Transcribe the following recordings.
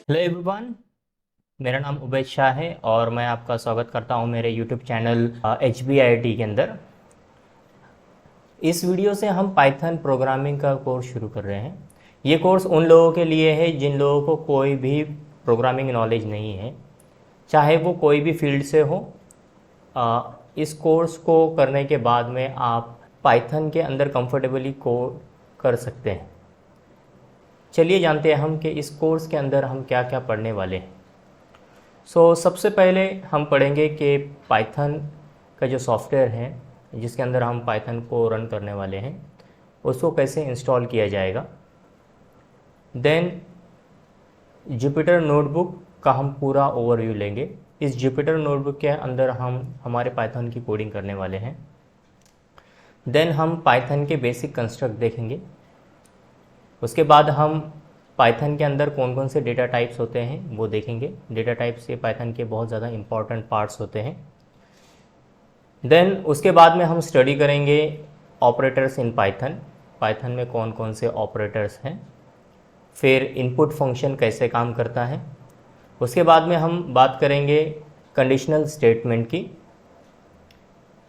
Hello everyone. मेरा नाम उबैद शाह है और मैं आपका स्वागत करता हूं मेरे यूट्यूब चैनल HBIT के अंदर। इस वीडियो से हम पाइथन प्रोग्रामिंग का कोर्स शुरू कर रहे हैं। ये कोर्स उन लोगों के लिए है जिन लोगों को कोई भी प्रोग्रामिंग नॉलेज नहीं है, चाहे वो कोई भी फील्ड से हो। इस कोर्स को करने के बाद में आप पाइथन के अंदर कंफर्टेबली कोड कर सकते हैं। चलिए जानते हैं हम कि इस कोर्स के अंदर हम क्या क्या पढ़ने वाले हैं। सबसे पहले हम पढ़ेंगे कि पाइथन का जो सॉफ्टवेयर है जिसके अंदर हम पाइथन को रन करने वाले हैं उसको कैसे इंस्टॉल किया जाएगा। देन जुपिटर नोटबुक का हम पूरा ओवरव्यू लेंगे। इस जुपिटर नोटबुक के अंदर हम हमारे पाइथन की कोडिंग करने वाले हैं। देन हम पाइथन के बेसिक कंस्ट्रक्ट देखेंगे। उसके बाद हम पाइथन के अंदर कौन कौन से डेटा टाइप्स होते हैं वो देखेंगे। डेटा टाइप्स ये पाइथन के बहुत ज़्यादा इंपॉर्टेंट पार्ट्स होते हैं। देन उसके बाद में हम स्टडी करेंगे ऑपरेटर्स इन पाइथन। पाइथन में कौन कौन से ऑपरेटर्स हैं, फिर इनपुट फंक्शन कैसे काम करता है। उसके बाद में हम बात करेंगे कंडीशनल स्टेटमेंट की।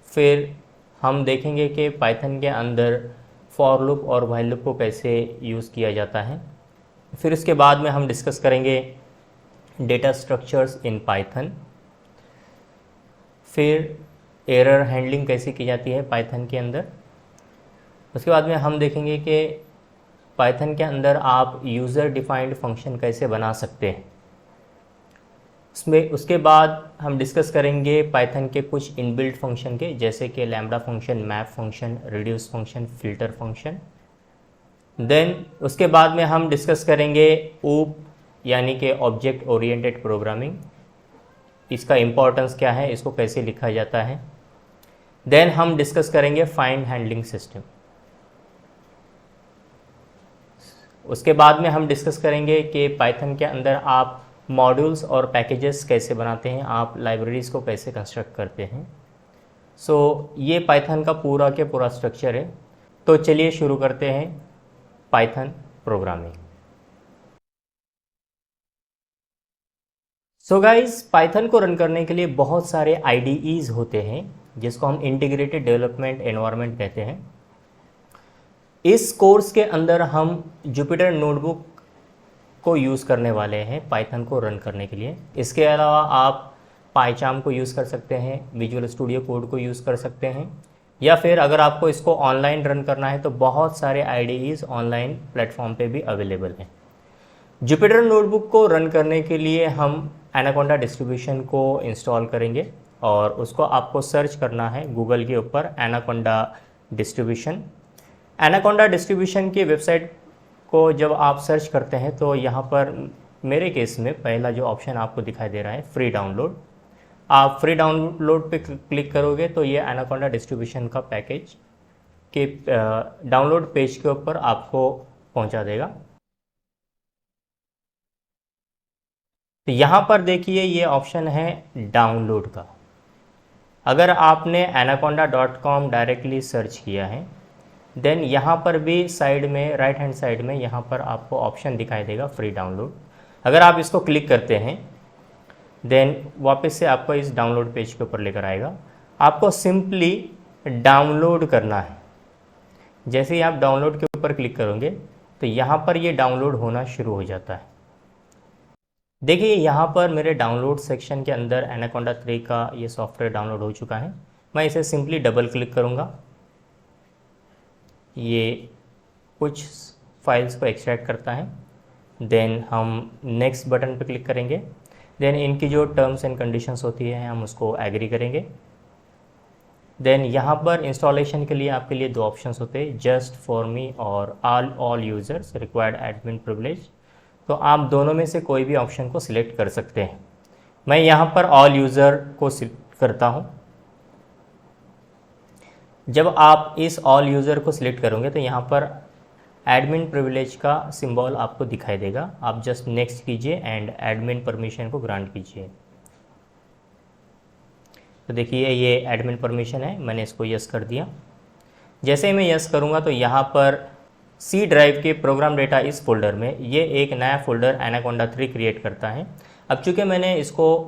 फिर हम देखेंगे कि पाइथन के अंदर फॉर लूप और व्हाइल लूप को कैसे यूज़ किया जाता है। फिर उसके बाद में हम डिस्कस करेंगे डेटा स्ट्रक्चर्स इन पाइथन। फिर एरर हैंडलिंग कैसे की जाती है पाइथन के अंदर। उसके बाद में हम देखेंगे कि पाइथन के अंदर आप यूज़र डिफाइंड फंक्शन कैसे बना सकते हैं। उसके बाद हम डिस्कस करेंगे पाइथन के कुछ इनबिल्ट फंक्शन के, जैसे कि lambda function, map function, reduce function, filter function. Then उसके बाद में हम डिस्कस करेंगे ऊप यानी कि ऑब्जेक्ट ओरिएंटेड प्रोग्रामिंग। इसका इम्पोर्टेंस क्या है, इसको कैसे लिखा जाता है। देन हम डिस्कस करेंगे फाइंड हैंडलिंग सिस्टम। उसके बाद में हम डिस्कस करेंगे कि पाइथन के अंदर आप मॉड्यूल्स और पैकेजेस कैसे बनाते हैं, आप लाइब्रेरीज़ को कैसे कंस्ट्रक्ट करते हैं। ये पाइथन का पूरा के पूरा स्ट्रक्चर है। तो चलिए शुरू करते हैं पाइथन प्रोग्रामिंग। गाइस, पाइथन को रन करने के लिए बहुत सारे आईडीईज होते हैं जिसको हम इंटीग्रेटेड डेवलपमेंट एनवायरनमेंट कहते हैं। इस कोर्स के अंदर हम जुपिटर नोटबुक को यूज़ करने वाले हैं पाइथन को रन करने के लिए। इसके अलावा आप पाइचार्म को यूज़ कर सकते हैं, विजुअल स्टूडियो कोड को यूज़ कर सकते हैं, या फिर अगर आपको इसको ऑनलाइन रन करना है तो बहुत सारे आईडीईज ऑनलाइन प्लेटफॉर्म पे भी अवेलेबल हैं। जुपिटर नोटबुक को रन करने के लिए हम एनाकोंडा डिस्ट्रीब्यूशन को इंस्टॉल करेंगे और उसको आपको सर्च करना है गूगल के ऊपर, एनाकोंडा डिस्ट्रीब्यूशन। एनाकोंडा डिस्ट्रीब्यूशन की वेबसाइट को जब आप सर्च करते हैं तो यहाँ पर मेरे केस में पहला जो ऑप्शन आपको दिखाई दे रहा है फ्री डाउनलोड। आप फ्री डाउनलोड पे क्लिक करोगे तो ये एनाकोंडा डिस्ट्रीब्यूशन का पैकेज के डाउनलोड पेज के ऊपर आपको पहुँचा देगा। तो यहाँ पर देखिए ये ऑप्शन है डाउनलोड का। अगर आपने anaconda.com डायरेक्टली सर्च किया है देन यहाँ पर भी साइड में, राइट हैंड साइड में यहाँ पर आपको ऑप्शन दिखाई देगा फ्री डाउनलोड। अगर आप इसको क्लिक करते हैं देन वापस से आपको इस डाउनलोड पेज के ऊपर लेकर आएगा। आपको सिंपली डाउनलोड करना है। जैसे ही आप डाउनलोड के ऊपर क्लिक करोगे तो यहाँ पर ये डाउनलोड होना शुरू हो जाता है। देखिए यहाँ पर मेरे डाउनलोड सेक्शन के अंदर एनाकोंडा 3 का ये सॉफ्टवेयर डाउनलोड हो चुका है। मैं इसे सिंपली डबल क्लिक करूँगा, ये कुछ फाइल्स को एक्सट्रैक्ट करता है। देन हम नेक्स्ट बटन पर क्लिक करेंगे। देन इनकी जो टर्म्स एंड कंडीशंस होती है हम उसको एग्री करेंगे। देन यहाँ पर इंस्टॉलेशन के लिए आपके लिए दो ऑप्शंस होते हैं, जस्ट फॉर मी और all users required admin privilege. तो आप दोनों में से कोई भी ऑप्शन को सिलेक्ट कर सकते हैं। मैं यहाँ पर ऑल यूज़र को सिलेक्ट करता हूँ। जब आप इस ऑल यूज़र को सिलेक्ट करोगे तो यहाँ पर एडमिन प्रिविलेज का सिंबल आपको दिखाई देगा। आप जस्ट नेक्स्ट कीजिए एंड एडमिन परमिशन को ग्रांट कीजिए। तो देखिए ये एडमिन परमिशन है, मैंने इसको यस कर दिया। जैसे ही मैं यस करूँगा तो यहाँ पर सी ड्राइव के प्रोग्राम डेटा इस फोल्डर में ये एक नया फोल्डर एनाकोंडा 3 क्रिएट करता है। अब चूँकि मैंने इसको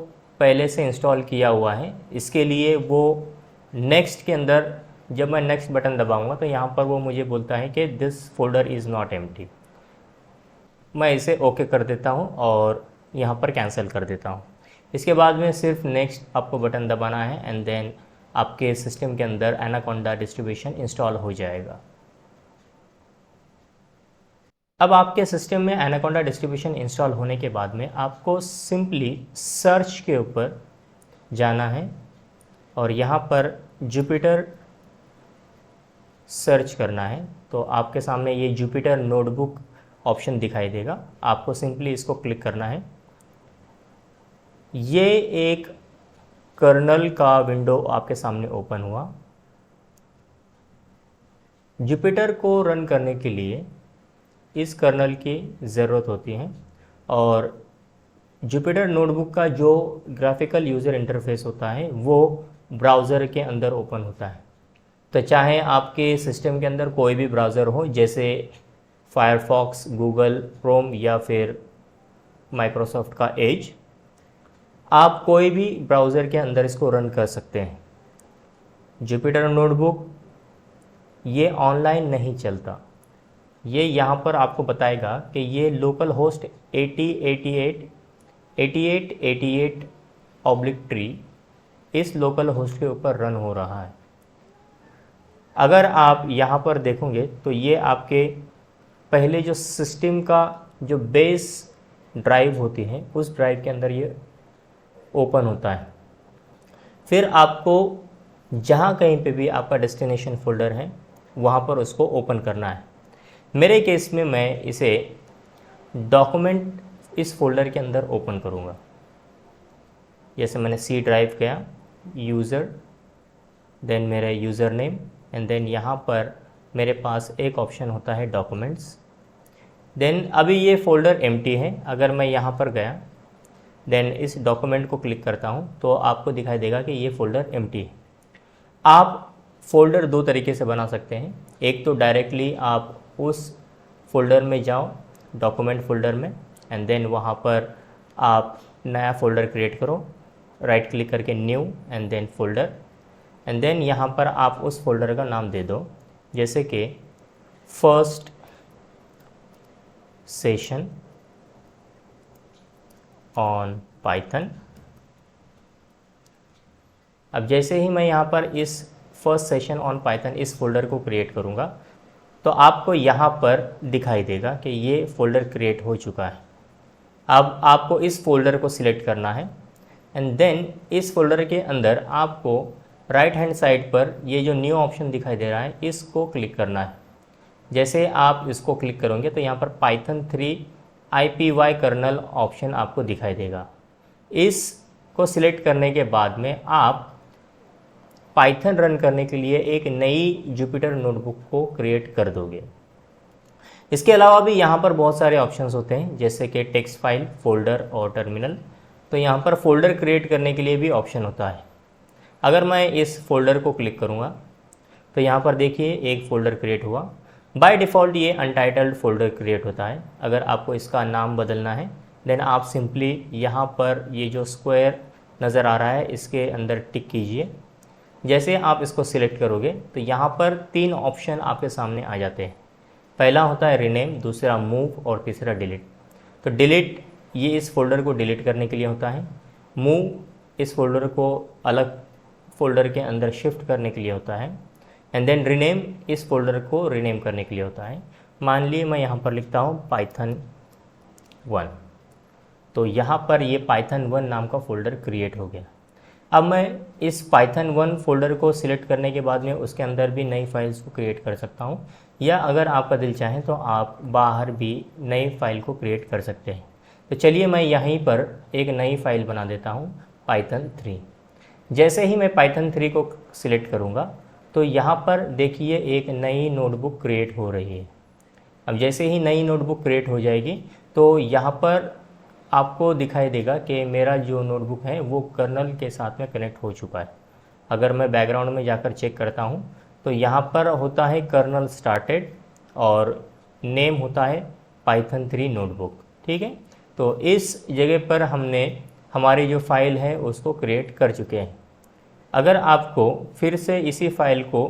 पहले से इंस्टॉल किया हुआ है, इसके लिए वो नेक्स्ट के अंदर जब मैं नेक्स्ट बटन दबाऊंगा तो यहाँ पर वो मुझे बोलता है कि this folder is not empty. मैं इसे ओके कर देता हूँ और यहाँ पर कैंसिल कर देता हूँ। इसके बाद में सिर्फ नेक्स्ट आपको बटन दबाना है एंड देन आपके सिस्टम के अंदर एनाकोंडा डिस्ट्रीब्यूशन इंस्टॉल हो जाएगा। अब आपके सिस्टम में एनाकोंडा डिस्ट्रीब्यूशन इंस्टॉल होने के बाद में आपको सिंपली सर्च के ऊपर जाना है और यहाँ पर जुपिटर सर्च करना है। तो आपके सामने ये जुपिटर नोटबुक ऑप्शन दिखाई देगा, आपको सिंपली इसको क्लिक करना है। ये एक कर्नल का विंडो आपके सामने ओपन हुआ। जुपिटर को रन करने के लिए इस कर्नल की ज़रूरत होती है और जुपिटर नोटबुक का जो ग्राफिकल यूज़र इंटरफेस होता है वो ब्राउज़र के अंदर ओपन होता है। तो चाहे आपके सिस्टम के अंदर कोई भी ब्राउज़र हो, जैसे फायरफॉक्स, गूगल क्रोम या फिर माइक्रोसॉफ्ट का एज, आप कोई भी ब्राउज़र के अंदर इसको रन कर सकते हैं। जुपिटर नोटबुक ये ऑनलाइन नहीं चलता। ये यहाँ पर आपको बताएगा कि ये लोकल होस्ट 8888/3 इस लोकल होस्ट के ऊपर रन हो रहा है। अगर आप यहाँ पर देखोगे तो ये आपके पहले जो सिस्टम का जो बेस ड्राइव होती है उस ड्राइव के अंदर ये ओपन होता है। फिर आपको जहाँ कहीं पे भी आपका डेस्टिनेशन फोल्डर है वहाँ पर उसको ओपन करना है। मेरे केस में मैं इसे डॉक्यूमेंट इस फोल्डर के अंदर ओपन करूँगा। जैसे मैंने सी ड्राइव किया, यूज़र, देन मेरा यूज़र नेम एंड देन यहाँ पर मेरे पास एक ऑप्शन होता है डॉक्यूमेंट्स। देन अभी ये फ़ोल्डर एम्प्टी है। अगर मैं यहाँ पर गया देन इस डॉक्यूमेंट को क्लिक करता हूँ तो आपको दिखाई देगा कि ये फ़ोल्डर एम्प्टी है। आप फ़ोल्डर दो तरीके से बना सकते हैं। एक तो डायरेक्टली आप उस फ़ोल्डर में जाओ, डॉक्यूमेंट फ़ोल्डर में, एंड देन वहाँ पर आप नया फ़ोल्डर क्रिएट करो, राइट क्लिक करके new and then folder, and then यहाँ पर आप उस फ़ोल्डर का नाम दे दो, जैसे कि फर्स्ट सेशन ऑन पाइथन। अब जैसे ही मैं यहाँ पर इस फर्स्ट सेशन ऑन पाइथन इस फोल्डर को क्रिएट करूँगा तो आपको यहाँ पर दिखाई देगा कि ये फ़ोल्डर क्रिएट हो चुका है। अब आपको इस फोल्डर को सिलेक्ट करना है एंड देन इस फोल्डर के अंदर आपको राइट हैंड साइड पर ये जो न्यू ऑप्शन दिखाई दे रहा है इसको क्लिक करना है। जैसे आप इसको क्लिक करोगे तो यहाँ पर पाइथन 3 IPY कर्नल ऑप्शन आपको दिखाई देगा। इसको सिलेक्ट करने के बाद में आप पाइथन रन करने के लिए एक नई जुपिटर नोटबुक को क्रिएट कर दोगे। इसके अलावा भी यहाँ पर बहुत सारे ऑप्शंस होते हैं, जैसे कि टेक्स्ट फाइल, फोल्डर और टर्मिनल। तो यहाँ पर फोल्डर क्रिएट करने के लिए भी ऑप्शन होता है। अगर मैं इस फोल्डर को क्लिक करूँगा तो यहाँ पर देखिए एक फ़ोल्डर क्रिएट हुआ। बाय डिफ़ॉल्ट ये अनटाइटल्ड फ़ोल्डर क्रिएट होता है। अगर आपको इसका नाम बदलना है देन आप सिंपली यहाँ पर ये जो स्क्वायर नज़र आ रहा है इसके अंदर टिक कीजिए। जैसे आप इसको सिलेक्ट करोगे तो यहाँ पर 3 ऑप्शन आपके सामने आ जाते हैं। पहला होता है रीनेम, दूसरा मूव और तीसरा डिलीट। तो डिलीट ये इस फोल्डर को डिलीट करने के लिए होता है। मूव इस फोल्डर को अलग फोल्डर के अंदर शिफ्ट करने के लिए होता है। एंड देन रीनेम इस फोल्डर को रीनेम करने के लिए होता है। मान लिए मैं यहाँ पर लिखता हूँ पाइथन 1, तो यहाँ पर ये पाइथन 1 नाम का फ़ोल्डर क्रिएट हो गया। अब मैं इस पाइथन 1 फ़ोल्डर को सिलेक्ट करने के बाद में उसके अंदर भी नई फाइल्स को क्रिएट कर सकता हूँ, या अगर आपका दिल चाहे तो आप बाहर भी नई फाइल को क्रिएट कर सकते हैं। तो चलिए मैं यहीं पर एक नई फाइल बना देता हूँ पाइथन 3। जैसे ही मैं पाइथन 3 को सिलेक्ट करूँगा तो यहाँ पर देखिए एक नई नोटबुक क्रिएट हो रही है। अब जैसे ही नई नोटबुक क्रिएट हो जाएगी तो यहाँ पर आपको दिखाई देगा कि मेरा जो नोटबुक है वो कर्नल के साथ में कनेक्ट हो चुका है। अगर मैं बैकग्राउंड में जाकर चेक करता हूँ तो यहाँ पर होता है कर्नल स्टार्टेड और नेम होता है पाइथन 3 नोटबुक। ठीक है, तो इस जगह पर हमने हमारी जो फाइल है उसको क्रिएट कर चुके हैं। अगर आपको फिर से इसी फाइल को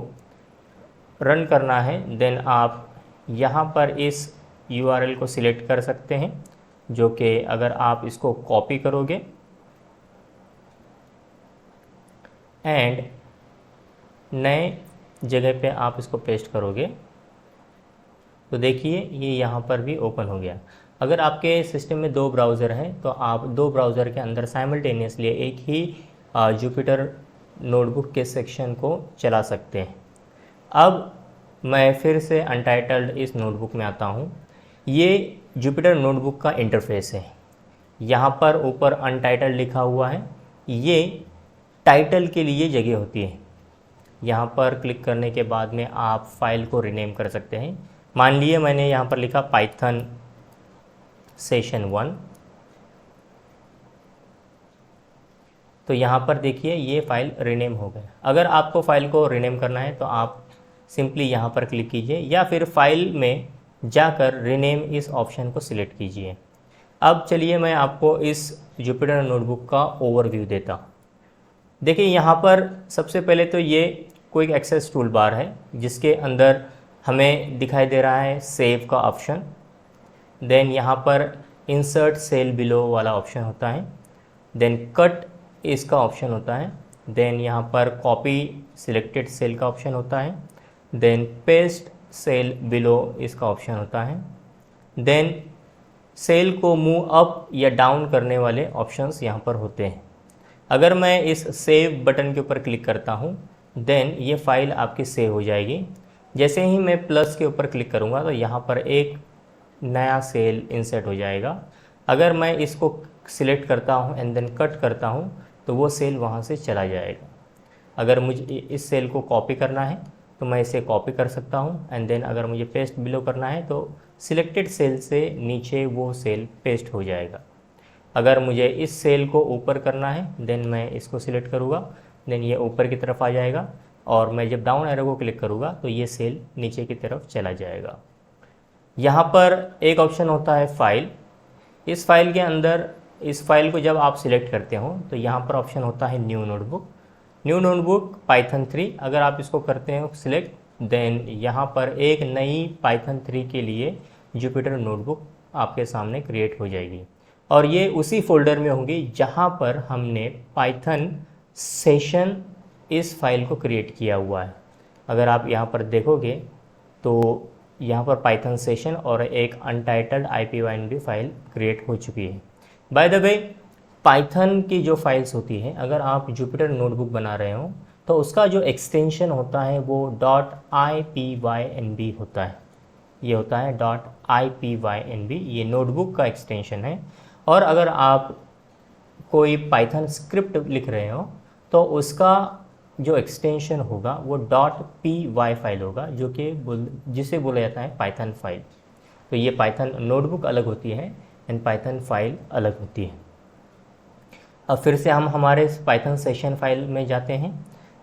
रन करना है देन आप यहाँ पर इस URL को सिलेक्ट कर सकते हैं, जो कि अगर आप इसको कॉपी करोगे एंड नए जगह पे आप इसको पेस्ट करोगे तो देखिए ये यहाँ पर भी ओपन हो गया। अगर आपके सिस्टम में 2 ब्राउज़र हैं तो आप 2 ब्राउज़र के अंदर साइमल्टेनियसली एक ही जुपिटर नोटबुक के सेक्शन को चला सकते हैं। अब मैं फिर से अनटाइटल्ड इस नोटबुक में आता हूँ। ये जुपिटर नोटबुक का इंटरफेस है। यहाँ पर ऊपर अनटाइटल्ड लिखा हुआ है, ये टाइटल के लिए जगह होती है। यहाँ पर क्लिक करने के बाद में आप फाइल को रीनेम कर सकते हैं। मान लिए मैंने यहाँ पर लिखा पाइथन सेशन 1, तो यहाँ पर देखिए ये फ़ाइल रीनेम हो गया। अगर आपको फ़ाइल को रीनेम करना है तो आप सिंपली यहाँ पर क्लिक कीजिए या फिर फाइल में जाकर रीनेम इस ऑप्शन को सिलेक्ट कीजिए। अब चलिए मैं आपको इस जुपिटर नोटबुक का ओवरव्यू देता हूँ। देखिए यहाँ पर सबसे पहले तो ये क्विक एक्सेस टूल बार है, जिसके अंदर हमें दिखाई दे रहा है सेव का ऑप्शन। देन यहाँ पर इंसर्ट सेल बिलो वाला ऑप्शन होता है। देन कट इसका ऑप्शन होता है। देन यहाँ पर कॉपी सिलेक्टेड सेल का ऑप्शन होता है। देन पेस्ट सेल बिलो इसका ऑप्शन होता है। देन सेल को मूव अप या डाउन करने वाले ऑप्शंस यहाँ पर होते हैं। अगर मैं इस सेव बटन के ऊपर क्लिक करता हूँ देन ये फाइल आपकी सेव हो जाएगी। जैसे ही मैं प्लस के ऊपर क्लिक करूँगा तो यहाँ पर एक नया सेल इंसर्ट हो जाएगा। अगर मैं इसको सिलेक्ट करता हूँ एंड देन कट करता हूँ तो वो सेल वहाँ से चला जाएगा। अगर मुझे इस सेल को कॉपी करना है तो मैं इसे कॉपी कर सकता हूँ एंड देन अगर मुझे पेस्ट बिलो करना है तो सिलेक्टेड सेल से नीचे वो सेल पेस्ट हो जाएगा। अगर मुझे इस सेल को ऊपर करना है देन मैं इसको सिलेक्ट करूँगा, देन ये ऊपर की तरफ आ जाएगा और मैं जब डाउन एरो को क्लिक करूँगा तो ये सेल नीचे की तरफ चला जाएगा। यहाँ पर एक ऑप्शन होता है फाइल। इस फाइल के अंदर इस फाइल को जब आप सिलेक्ट करते हो तो यहाँ पर ऑप्शन होता है न्यू नोटबुक पाइथन 3। अगर आप इसको करते हो सिलेक्ट देन यहाँ पर एक नई पाइथन 3 के लिए जुपिटर नोटबुक आपके सामने क्रिएट हो जाएगी और ये उसी फोल्डर में होंगी जहाँ पर हमने पाइथन सेशन इस फाइल को क्रिएट किया हुआ है। अगर आप यहाँ पर देखोगे तो यहाँ पर पाइथन सेशन और एक अनटाइटल्ड IPYNB फाइल क्रिएट हो चुकी है। बाय द वे पाइथन की जो फाइल्स होती हैं, अगर आप जुपिटर नोटबुक बना रहे हो तो उसका जो एक्सटेंशन होता है वो .IPYNB होता है। ये होता है .IPYNB, ये नोटबुक का एक्सटेंशन है। और अगर आप कोई पाइथन स्क्रिप्ट लिख रहे हो तो उसका जो एक्सटेंशन होगा वो .py फाइल होगा, जो कि जिसे बोला जाता है पाइथन फाइल। तो ये पाइथन नोटबुक अलग होती है एंड पाइथन फाइल अलग होती है। अब फिर से हम हमारे पाइथन सेशन फाइल में जाते हैं।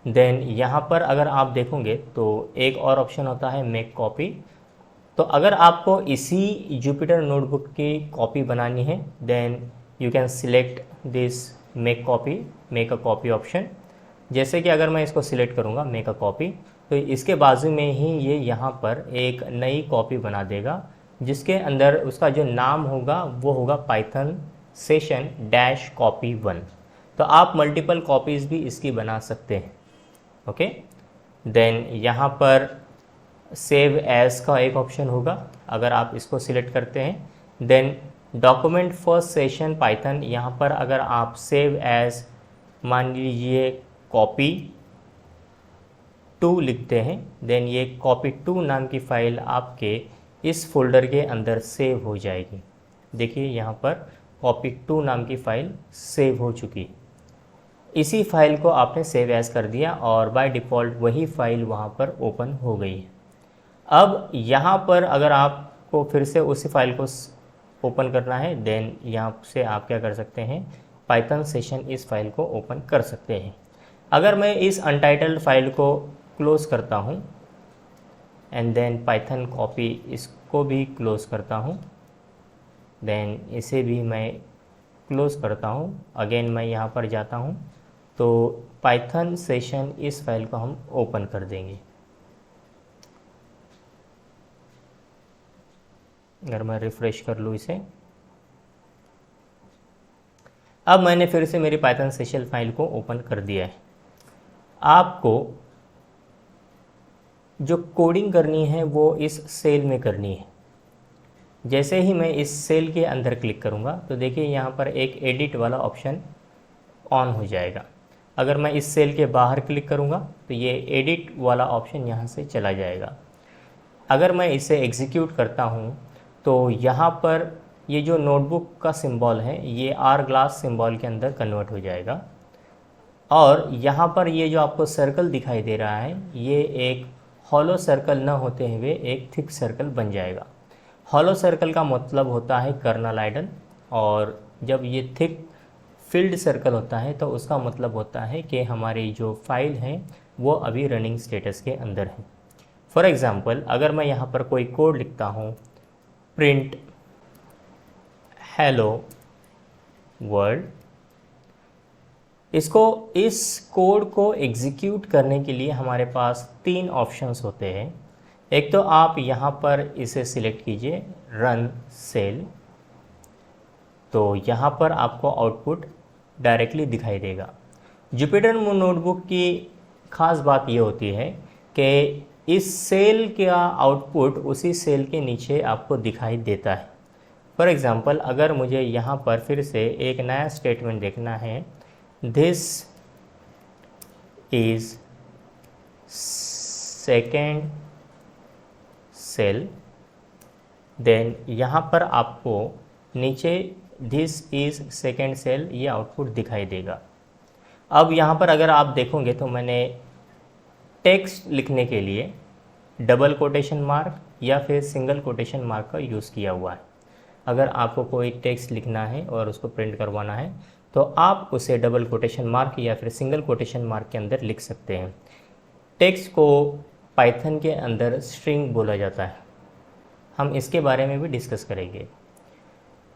देन यहाँ पर अगर आप देखोगे तो एक और ऑप्शन होता है मेक कॉपी। तो अगर आपको इसी जुपिटर नोटबुक की कॉपी बनानी है then you can select this make a copy option. जैसे कि अगर मैं इसको सिलेक्ट करूँगा मेक अ कॉपी तो इसके बाजू में ही ये यहाँ पर एक नई कॉपी बना देगा, जिसके अंदर उसका जो नाम होगा वो होगा पाइथन सेशन -copy1। तो आप मल्टीपल कॉपीज़ भी इसकी बना सकते हैं। ओके, देन यहाँ पर सेव एज का एक ऑप्शन होगा। अगर आप इसको सिलेक्ट करते हैं then document first session Python, यहाँ पर अगर आप सेव एज मान लीजिए कॉपी 2 लिखते हैं देन ये कॉपी 2 नाम की फ़ाइल आपके इस फोल्डर के अंदर सेव हो जाएगी। देखिए यहाँ पर कॉपी 2 नाम की फ़ाइल सेव हो चुकी। इसी फाइल को आपने सेव एज कर दिया और बाय डिफ़ॉल्ट वही फाइल वहाँ पर ओपन हो गई है। अब यहाँ पर अगर आपको फिर से उसी फाइल को ओपन करना है देन यहाँ से आप क्या कर सकते हैं, पाइथन सेशन इस फाइल को ओपन कर सकते हैं। अगर मैं इस अनटाइटल्ड फाइल को क्लोज़ करता हूँ एंड देन पाइथन कॉपी, इसको भी क्लोज़ करता हूँ, देन इसे भी मैं क्लोज़ करता हूँ। अगेन मैं यहाँ पर जाता हूँ तो पाइथन सेशन, इस फाइल को हम ओपन कर देंगे। अगर मैं रिफ़्रेश कर लूँ इसे, अब मैंने फिर से मेरी पाइथन सेशन फाइल को ओपन कर दिया है। आपको जो कोडिंग करनी है वो इस सेल में करनी है। जैसे ही मैं इस सेल के अंदर क्लिक करूँगा तो देखिए यहाँ पर एक एडिट वाला ऑप्शन ऑन हो जाएगा। अगर मैं इस सेल के बाहर क्लिक करूँगा तो ये एडिट वाला ऑप्शन यहाँ से चला जाएगा। अगर मैं इसे एग्जीक्यूट करता हूँ तो यहाँ पर ये जो नोटबुक का सिंबल है ये आर ग्लास सिंबल के अंदर कन्वर्ट हो जाएगा, और यहाँ पर ये जो आपको सर्कल दिखाई दे रहा है ये एक हॉलो सर्कल न होते हुए एक थिक सर्कल बन जाएगा। हॉलो सर्कल का मतलब होता है कर्नलाइडल, और जब ये थिक फील्ड सर्कल होता है तो उसका मतलब होता है कि हमारी जो फाइल है वो अभी रनिंग स्टेटस के अंदर है। फॉर एग्ज़ाम्पल, अगर मैं यहाँ पर कोई कोड लिखता हूँ, प्रिंट हेलो वर्ल्ड, इस कोड को एग्जीक्यूट करने के लिए हमारे पास 3 ऑप्शंस होते हैं। एक तो आप यहाँ पर इसे सिलेक्ट कीजिए रन सेल, तो यहाँ पर आपको आउटपुट डायरेक्टली दिखाई देगा। जुपिटर नोटबुक की ख़ास बात ये होती है कि इस सेल का आउटपुट उसी सेल के नीचे आपको दिखाई देता है। फॉर एग्ज़ाम्पल, अगर मुझे यहाँ पर फिर से एक नया स्टेटमेंट देखना है, this is second cell, then यहाँ पर आपको नीचे दिस इज़ सेकेंड सेल ये आउटपुट दिखाई देगा। अब यहाँ पर अगर आप देखोगे तो मैंने टेक्स्ट लिखने के लिए डबल कोटेशन मार्क या फिर सिंगल कोटेशन मार्क का यूज़ किया हुआ है। अगर आपको कोई टेक्स्ट लिखना है और उसको प्रिंट करवाना है तो आप उसे डबल कोटेशन मार्क या फिर सिंगल कोटेशन मार्क के अंदर लिख सकते हैं। टेक्स्ट को पाइथन के अंदर स्ट्रिंग बोला जाता है, हम इसके बारे में भी डिस्कस करेंगे।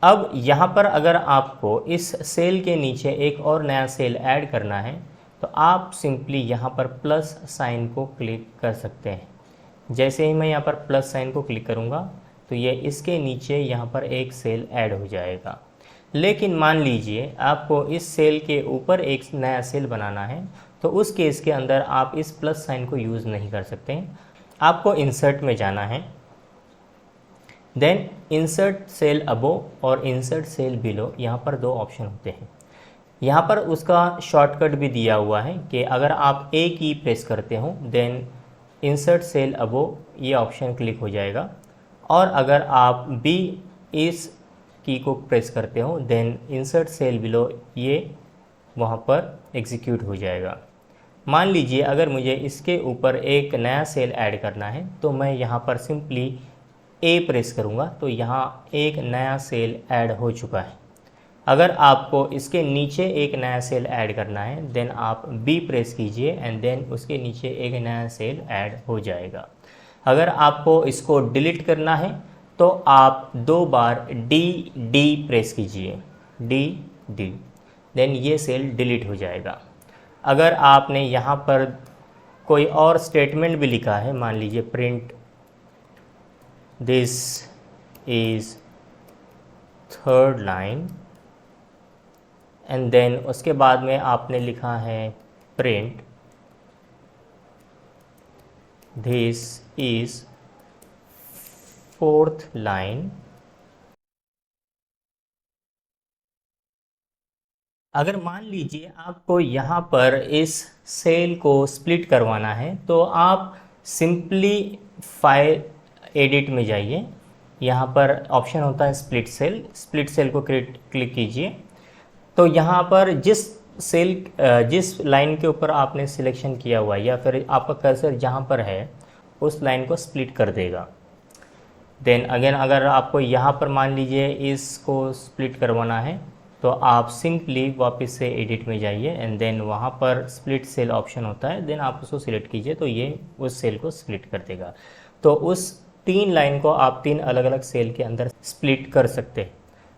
अब यहाँ पर अगर आपको इस सेल के नीचे एक और नया सेल ऐड करना है तो आप सिंपली यहाँ पर प्लस साइन को क्लिक कर सकते हैं। जैसे ही मैं यहाँ पर प्लस साइन को क्लिक करूँगा तो ये इसके नीचे यहाँ पर एक सेल ऐड हो जाएगा। लेकिन मान लीजिए आपको इस सेल के ऊपर एक नया सेल बनाना है तो उस केस के अंदर आप इस प्लस साइन को यूज़ नहीं कर सकते। आपको इंसर्ट में जाना है, देन इंसर्ट सेल अबोव और इंसर्ट सेल बिलो, यहाँ पर 2 ऑप्शन होते हैं। यहाँ पर उसका शॉर्टकट भी दिया हुआ है कि अगर आप ए की प्रेस करते हो देन इंसर्ट सेल अबोव ये ऑप्शन क्लिक हो जाएगा, और अगर आप बी इस की को प्रेस करते हो देन इंसर्ट सेल बिलो ये वहाँ पर एग्जीक्यूट हो जाएगा। मान लीजिए अगर मुझे इसके ऊपर एक नया सेल ऐड करना है तो मैं यहाँ पर सिंपली ए प्रेस करूँगा तो यहाँ एक नया सेल ऐड हो चुका है। अगर आपको इसके नीचे एक नया सेल ऐड करना है देन आप बी प्रेस कीजिए एंड देन उसके नीचे एक नया सेल ऐड हो जाएगा। अगर आपको इसको डिलीट करना है तो आप 2 बार डी प्रेस कीजिए, डी देन ये सेल डिलीट हो जाएगा। अगर आपने यहाँ पर कोई और स्टेटमेंट भी लिखा है, मान लीजिए print this is third line and then उसके बाद में आपने लिखा है print this is fourth line. अगर मान लीजिए आपको यहाँ पर इस सेल को स्प्लिट करवाना है तो आप सिंपली फाइल एडिट में जाइए, यहाँ पर ऑप्शन होता है स्प्लिट सेल को क्लिक कीजिए। तो यहाँ पर जिस लाइन के ऊपर आपने सिलेक्शन किया हुआ है या फिर आपका कर्सर जहाँ पर है उस लाइन को स्प्लिट कर देगा। देन अगेन अगर आपको यहाँ पर मान लीजिए इसको स्प्लिट करवाना है तो आप सिंपली वापस से एडिट में जाइए एंड देन वहाँ पर स्प्लिट सेल ऑप्शन होता है, देन आप उसको सिलेक्ट कीजिए तो ये उस सेल को स्प्लिट कर देगा। तो उस 3 लाइन को आप 3 अलग अलग सेल के अंदर स्प्लिट कर सकते हैं।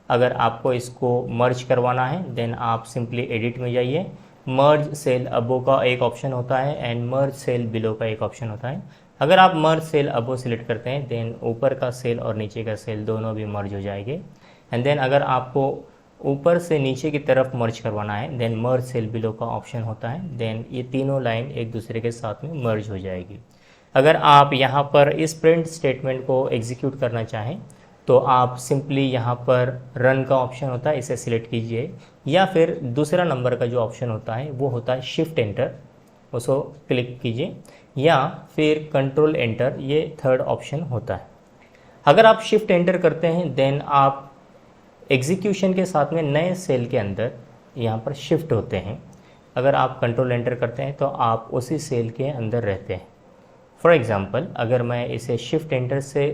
अगर आपको इसको मर्ज करवाना है देन आप सिंपली एडिट में जाइए, मर्ज सेल अबो का एक ऑप्शन होता है एंड मर्ज सेल बिलो का एक ऑप्शन होता है। अगर आप मर्ज सेल अबो सिलेक्ट करते हैं देन ऊपर का सेल और नीचे का सेल दोनों भी मर्ज हो जाएंगे। एंड देन अगर आपको ऊपर से नीचे की तरफ मर्ज करवाना है देन मर्ज सेल बिलो का ऑप्शन होता है, देन ये तीनों लाइन एक दूसरे के साथ में मर्ज हो जाएगी। अगर आप यहाँ पर इस प्रिंट स्टेटमेंट को एग्जीक्यूट करना चाहें तो आप सिंपली यहाँ पर रन का ऑप्शन होता है, इसे सिलेक्ट कीजिए, या फिर दूसरा नंबर का जो ऑप्शन होता है वो होता है शिफ्ट एंटर, उसको क्लिक कीजिए, या फिर कंट्रोल एंटर, ये थर्ड ऑप्शन होता है। अगर आप शिफ्ट एंटर करते हैं देन आप एग्जीक्यूशन के साथ में नए सेल के अंदर यहाँ पर शिफ्ट होते हैं। अगर आप कंट्रोल एंटर करते हैं तो आप उसी सेल के अंदर रहते हैं। फॉर एग्ज़ाम्पल अगर मैं इसे शिफ्ट एंटर से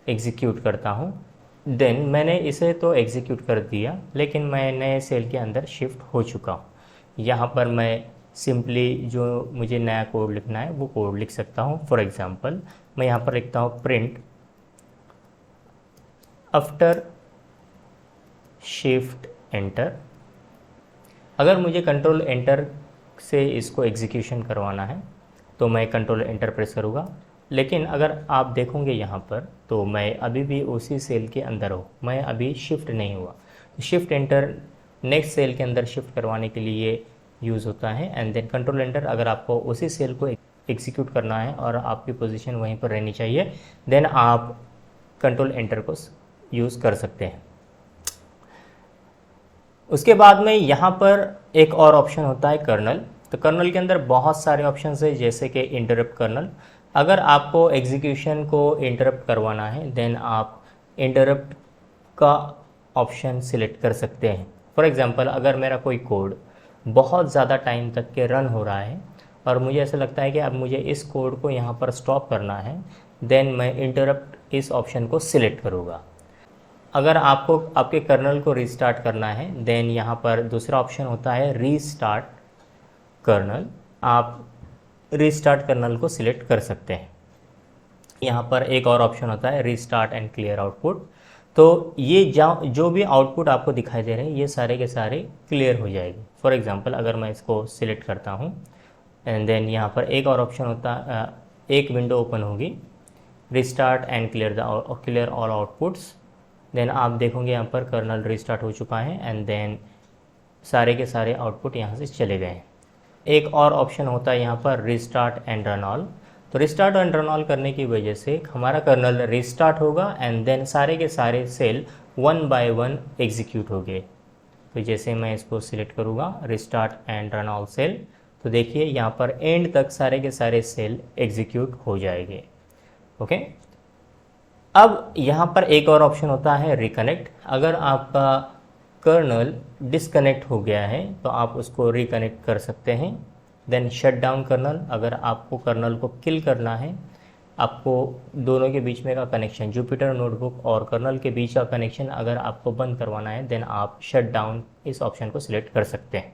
एग्जीक्यूट करता हूँ देन मैंने इसे तो एग्जीक्यूट कर दिया लेकिन मैं नए सेल के अंदर शिफ्ट हो चुका हूँ। यहाँ पर मैं सिंपली जो मुझे नया कोड लिखना है वो कोड लिख सकता हूँ। फॉर एग्ज़ाम्पल मैं यहाँ पर लिखता हूँ प्रिंट आफ्टर शिफ्ट एंटर। अगर मुझे कंट्रोल एंटर से इसको एग्जीक्यूशन करवाना है तो मैं कंट्रोल एंटर प्रेस करूँगा, लेकिन अगर आप देखोगे यहाँ पर तो मैं अभी भी उसी सेल के अंदर हूँ, मैं अभी शिफ्ट नहीं हुआ। शिफ्ट एंटर नेक्स्ट सेल के अंदर शिफ्ट करवाने के लिए यूज़ होता है एंड देन कंट्रोल एंटर अगर आपको उसी सेल को एग्जीक्यूट करना है और आपकी पोजीशन वहीं पर रहनी चाहिए देन आप कंट्रोल एंटर को यूज़ कर सकते हैं। उसके बाद में यहाँ पर एक और ऑप्शन होता है कर्नल। तो कर्नल के अंदर बहुत सारे ऑप्शन है जैसे कि इंटरप्ट कर्नल। अगर आपको एग्जीक्यूशन को इंटरप्ट करवाना है देन आप इंटरप्ट का ऑप्शन सिलेक्ट कर सकते हैं। फॉर एग्ज़ाम्पल अगर मेरा कोई कोड बहुत ज़्यादा टाइम तक के रन हो रहा है और मुझे ऐसा लगता है कि अब मुझे इस कोड को यहाँ पर स्टॉप करना है देन मैं इंटरप्ट इस ऑप्शन को सिलेक्ट करूँगा। अगर आपको आपके कर्नल को रीस्टार्ट करना है देन यहाँ पर दूसरा ऑप्शन होता है रीस्टार्ट कर्नल। आप रीस्टार्ट कर्नल को सिलेक्ट कर सकते हैं। यहाँ पर एक और ऑप्शन होता है रीस्टार्ट एंड क्लियर आउटपुट। तो ये जो भी आउटपुट आपको दिखाई दे रहे हैं ये सारे के सारे क्लियर हो जाएंगे। फॉर एग्जांपल अगर मैं इसको सिलेक्ट करता हूँ एंड देन यहाँ पर एक और ऑप्शन होता है, एक विंडो ओपन होगी restart and clear all outputs. Then आप देखोगे यहाँ पर कर्नल रीस्टार्ट हो चुका है एंड देन सारे के सारे आउटपुट यहाँ से चले गए हैं। एक और ऑप्शन होता है यहाँ पर रीस्टार्ट एंड रन ऑल। तो रिस्टार्ट एंड रन ऑल करने की वजह से हमारा कर्नल रीस्टार्ट होगा एंड देन सारे के सारे सेल 1 बाय 1 एग्जीक्यूट हो गए। तो जैसे मैं इसको सिलेक्ट करूँगा restart and run all cell, तो देखिए यहाँ पर एंड तक सारे के सारे सेल एग्जीक्यूट हो जाएंगे। ओके, अब यहाँ पर एक और ऑप्शन होता है रिकनेक्ट। अगर आपका कर्नल डिस्कनेक्ट हो गया है तो आप उसको रिकनेक्ट कर सकते हैं। देन शट डाउन कर्नल, अगर आपको कर्नल को किल करना है, आपको दोनों के बीच में का कनेक्शन जुपिटर नोटबुक और कर्नल के बीच का कनेक्शन अगर आपको बंद करवाना है देन आप शट डाउन इस ऑप्शन को सिलेक्ट कर सकते हैं।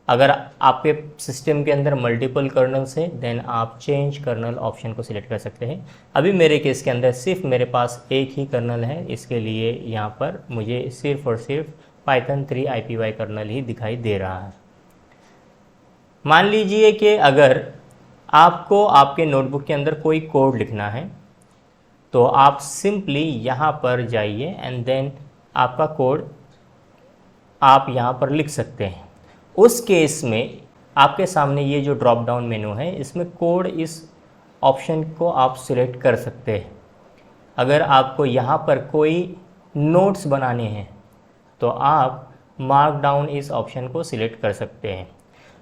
अगर आपके सिस्टम के अंदर मल्टीपल कर्नल्स है देन आप चेंज कर्नल ऑप्शन को सिलेक्ट कर सकते हैं। अभी मेरे केस के अंदर सिर्फ मेरे पास एक ही कर्नल है, इसके लिए यहाँ पर मुझे सिर्फ और सिर्फ पाइथन 3 IPY कर्नल ही दिखाई दे रहा है। मान लीजिए कि अगर आपको आपके नोटबुक के अंदर कोई कोड लिखना है तो आप सिंपली यहाँ पर जाइए एंड देन आपका कोड आप यहाँ पर लिख सकते हैं। उस केस में आपके सामने ये जो ड्रॉप डाउन मेनू है इसमें कोड इस ऑप्शन को आप सिलेक्ट कर सकते हैं। अगर आपको यहाँ पर कोई नोट्स बनाने हैं तो आप मार्क डाउन इस ऑप्शन को सिलेक्ट कर सकते हैं।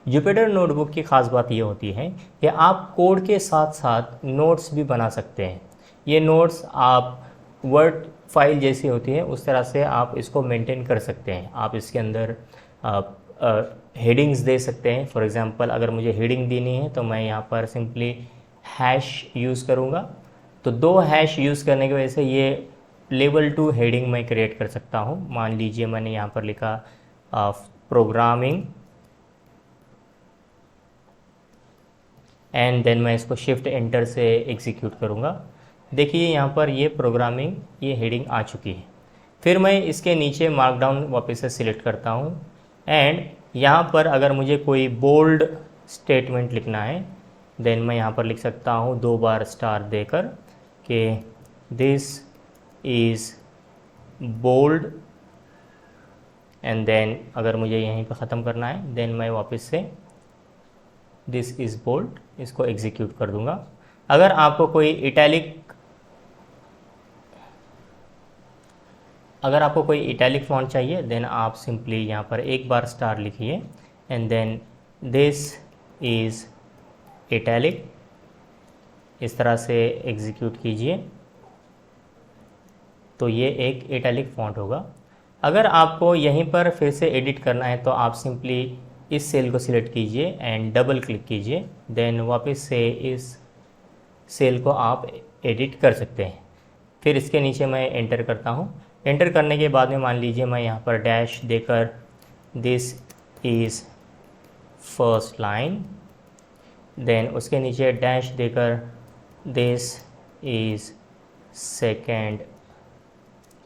जुपिटर नोटबुक की ख़ास बात ये होती है कि आप कोड के साथ साथ नोट्स भी बना सकते हैं। ये नोट्स आप वर्ड फाइल जैसी होती है उस तरह से आप इसको मेंटेन कर सकते हैं। आप इसके अंदर हेडिंग्स दे सकते हैं। फॉर एग्जांपल अगर मुझे हेडिंग देनी है तो मैं यहाँ पर सिंपली हैश यूज़ करूँगा। तो 2 हैश यूज़ करने की वजह से ये लेवल 2 हेडिंग मैं क्रिएट कर सकता हूँ। मान लीजिए मैंने यहाँ पर लिखा प्रोग्रामिंग, एंड देन मैं इसको शिफ्ट एंटर से एग्जीक्यूट करूँगा। देखिए यहाँ पर ये प्रोग्रामिंग ये हेडिंग आ चुकी है। फिर मैं इसके नीचे मार्कडाउन वापस से सिलेक्ट करता हूँ, एंड यहाँ पर अगर मुझे कोई बोल्ड स्टेटमेंट लिखना है देन मैं यहाँ पर लिख सकता हूँ 2 बार स्टार देकर कि this is bold, and then अगर मुझे यहीं पर ख़त्म करना है देन मैं वापस से दिस इज़ बोल्ड इसको एग्जीक्यूट कर दूंगा। अगर आपको कोई इटैलिक फ़ॉन्ट चाहिए देन आप सिंपली यहाँ पर 1 बार स्टार लिखिए and then this is italic, इस तरह से एग्जीक्यूट कीजिए तो ये एक इटैलिक फ़ॉन्ट होगा। अगर आपको यहीं पर फिर से एडिट करना है तो आप सिंपली इस सेल को सिलेक्ट कीजिए एंड डबल क्लिक कीजिए, देन वापस से इस सेल को आप एडिट कर सकते हैं। फिर इसके नीचे मैं एंटर करता हूँ। एंटर करने के बाद में मान लीजिए मैं यहाँ पर डैश देकर this is first line, then उसके नीचे डैश देकर दिस इज़ सेकेंड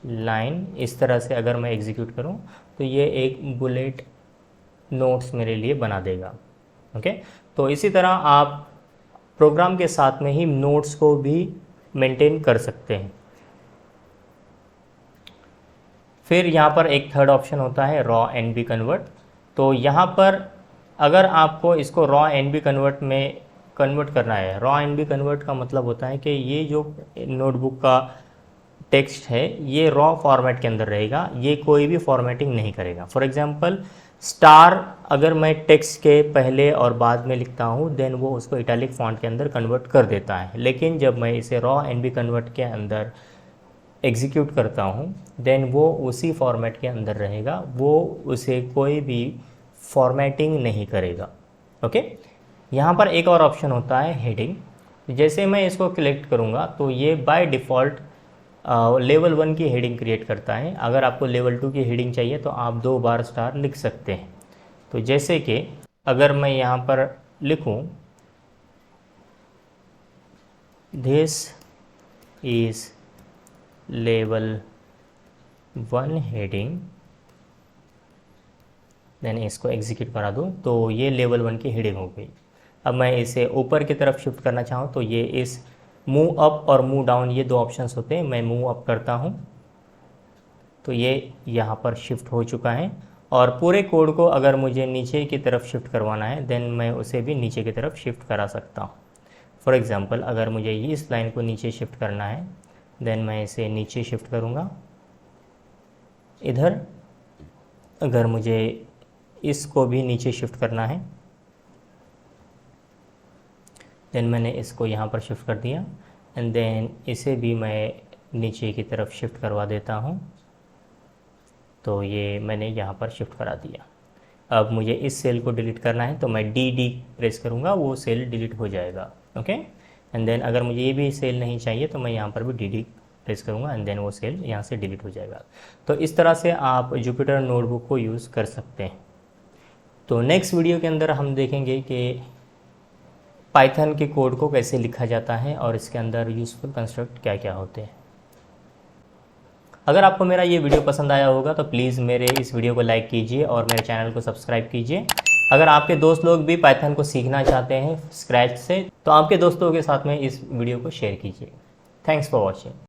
लाइन, इस तरह से अगर मैं एग्जीक्यूट करूं तो ये एक बुलेट नोट्स मेरे लिए बना देगा। ओके, तो इसी तरह आप प्रोग्राम के साथ में ही नोट्स को भी मेंटेन कर सकते हैं। फिर यहाँ पर एक थर्ड ऑप्शन होता है रॉ एनबी कन्वर्ट। तो यहाँ पर अगर आपको इसको रॉ एनबी कन्वर्ट में कन्वर्ट करना है, रॉ एनबी कन्वर्ट का मतलब होता है कि ये जो नोटबुक का टेक्स्ट है ये रॉ फॉर्मेट के अंदर रहेगा, ये कोई भी फॉर्मेटिंग नहीं करेगा। फॉर एग्जांपल स्टार अगर मैं टेक्स्ट के पहले और बाद में लिखता हूँ देन वो उसको इटैलिक फॉन्ट के अंदर कन्वर्ट कर देता है, लेकिन जब मैं इसे रॉ एनबी कन्वर्ट के अंदर एग्जीक्यूट करता हूँ देन वो उसी फॉर्मेट के अंदर रहेगा, वो उसे कोई भी फॉर्मेटिंग नहीं करेगा। ओके, यहाँ पर एक और ऑप्शन होता है हेडिंग। जैसे मैं इसको क्लिक करूँगा तो ये बाय डिफ़ॉल्ट लेवल 1 की हेडिंग क्रिएट करता है। अगर आपको लेवल 2 की हेडिंग चाहिए तो आप 2 बार स्टार लिख सकते हैं। तो जैसे कि अगर मैं यहाँ पर लिखूँ this is level 1 heading, then इसको एग्जीक्यूट करा दूँ तो ये लेवल 1 की हेडिंग हो गई। अब मैं इसे ऊपर की तरफ शिफ्ट करना चाहूँ तो ये इस मूव अप और मूव डाउन ये 2 ऑप्शंस होते हैं। मैं मूव अप करता हूँ तो ये यहाँ पर शिफ्ट हो चुका है, और पूरे कोड को अगर मुझे नीचे की तरफ शिफ्ट करवाना है देन मैं उसे भी नीचे की तरफ शिफ्ट करा सकता हूँ। फॉर एग्ज़ाम्पल अगर मुझे इस लाइन को नीचे शिफ्ट करना है देन मैं इसे नीचे शिफ्ट करूँगा इधर। अगर मुझे इसको भी नीचे शिफ्ट करना है देन मैंने इसको यहाँ पर शिफ्ट कर दिया, एंड देन इसे भी मैं नीचे की तरफ शिफ्ट करवा देता हूँ तो ये मैंने यहाँ पर शिफ्ट करा दिया। अब मुझे इस सेल को डिलीट करना है तो मैं डी प्रेस करूँगा, वो सेल डिलीट हो जाएगा। ओके, एंड देन अगर मुझे ये भी सेल नहीं चाहिए तो मैं यहाँ पर भी डी प्रेस करूँगा एंड देन वो सेल यहाँ से डिलीट हो जाएगा। तो इस तरह से आप जुपिटर नोटबुक को यूज़ कर सकते हैं। तो नेक्स्ट वीडियो के अंदर हम देखेंगे कि पाइथन के कोड को कैसे लिखा जाता है और इसके अंदर यूज़फुल कंस्ट्रक्ट क्या क्या होते हैं। अगर आपको मेरा ये वीडियो पसंद आया होगा तो प्लीज़ मेरे इस वीडियो को लाइक कीजिए और मेरे चैनल को सब्सक्राइब कीजिए। अगर आपके दोस्त लोग भी पाइथन को सीखना चाहते हैं स्क्रैच से तो आपके दोस्तों के साथ में इस वीडियो को शेयर कीजिए। Thanks for watching.